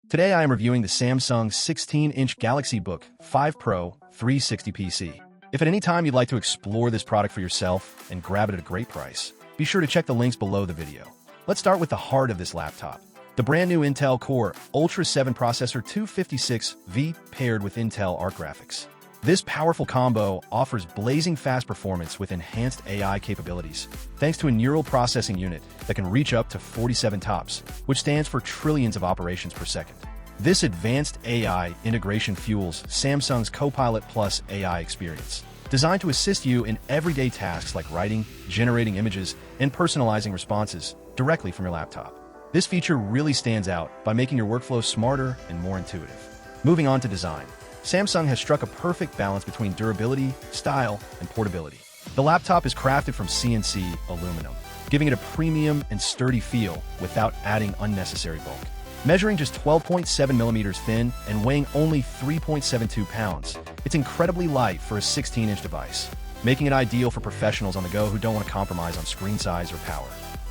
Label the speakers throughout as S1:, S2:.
S1: Today I am reviewing the Samsung 16-inch Galaxy Book 5 Pro 360 PC. If at any time you'd like to explore this product for yourself and grab it at a great price, be sure to check the links below the video. Let's start with the heart of this laptop. The brand new Intel Core Ultra 7 processor 256V paired with Intel Arc graphics. This powerful combo offers blazing fast performance with enhanced AI capabilities, thanks to a neural processing unit that can reach up to 47 TOPS, which stands for trillions of operations per second. This advanced AI integration fuels Samsung's Copilot AI experience, designed to assist you in everyday tasks like writing, generating images, and personalizing responses directly from your laptop. This feature really stands out by making your workflow smarter and more intuitive. Moving on to design. Samsung has struck a perfect balance between durability, style, and portability. The laptop is crafted from CNC aluminum, giving it a premium and sturdy feel without adding unnecessary bulk. Measuring just 12.7 millimeters thin and weighing only 3.72 pounds, it's incredibly light for a 16-inch device, making it ideal for professionals on the go who don't want to compromise on screen size or power.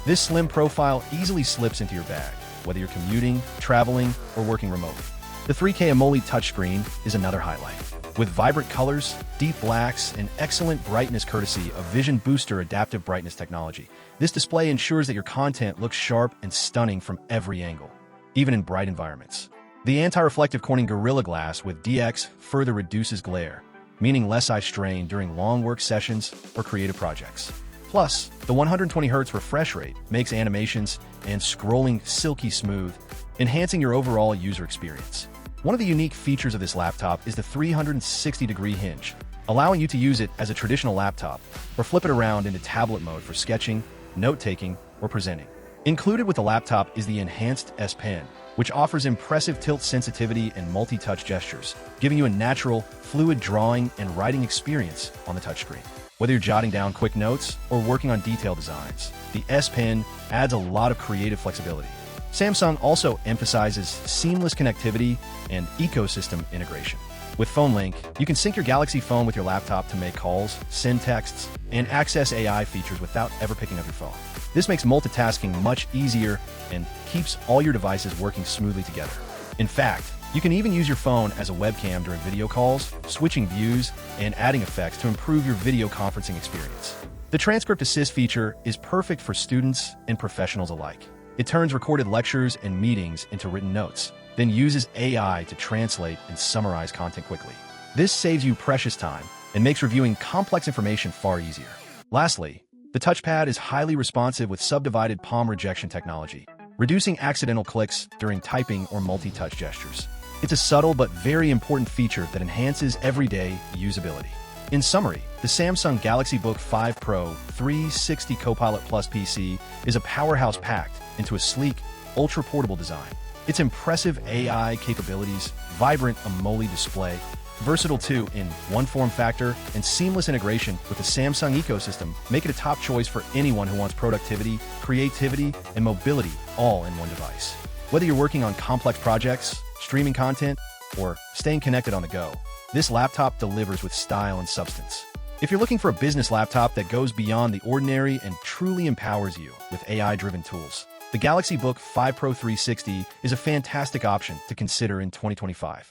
S1: This slim profile easily slips into your bag, whether you're commuting, traveling, or working remotely. The 3K AMOLED touchscreen is another highlight. With vibrant colors, deep blacks, and excellent brightness courtesy of Vision Booster adaptive brightness technology, this display ensures that your content looks sharp and stunning from every angle, even in bright environments. The anti-reflective Corning Gorilla Glass with DX further reduces glare, meaning less eye strain during long work sessions or creative projects. Plus, the 120Hz refresh rate makes animations and scrolling silky smooth, enhancing your overall user experience. One of the unique features of this laptop is the 360-degree hinge, allowing you to use it as a traditional laptop or flip it around into tablet mode for sketching, note-taking, or presenting. Included with the laptop is the enhanced S Pen, which offers impressive tilt sensitivity and multi-touch gestures, giving you a natural, fluid drawing and writing experience on the touchscreen. Whether you're jotting down quick notes or working on detailed designs, the S Pen adds a lot of creative flexibility. Samsung also emphasizes seamless connectivity and ecosystem integration. With Phone Link, you can sync your Galaxy phone with your laptop to make calls, send texts, and access AI features without ever picking up your phone. This makes multitasking much easier and keeps all your devices working smoothly together. In fact, you can even use your phone as a webcam during video calls, switching views, and adding effects to improve your video conferencing experience. The Transcript Assist feature is perfect for students and professionals alike. It turns recorded lectures and meetings into written notes, then uses AI to translate and summarize content quickly. This saves you precious time and makes reviewing complex information far easier. Lastly, the touchpad is highly responsive with subdivided palm rejection technology, reducing accidental clicks during typing or multi-touch gestures. It's a subtle but very important feature that enhances everyday usability. In summary, the Samsung Galaxy Book 5 Pro 360 Copilot PC is a powerhouse packed into a sleek, ultra-portable design. Its impressive AI capabilities, vibrant AMOLED display, versatile 2-in-1 form factor, and seamless integration with the Samsung ecosystem make it a top choice for anyone who wants productivity, creativity, and mobility all in one device. Whether you're working on complex projects, streaming content, or staying connected on the go, this laptop delivers with style and substance. If you're looking for a business laptop that goes beyond the ordinary and truly empowers you with AI-driven tools, the Galaxy Book 5 Pro 360 is a fantastic option to consider in 2025.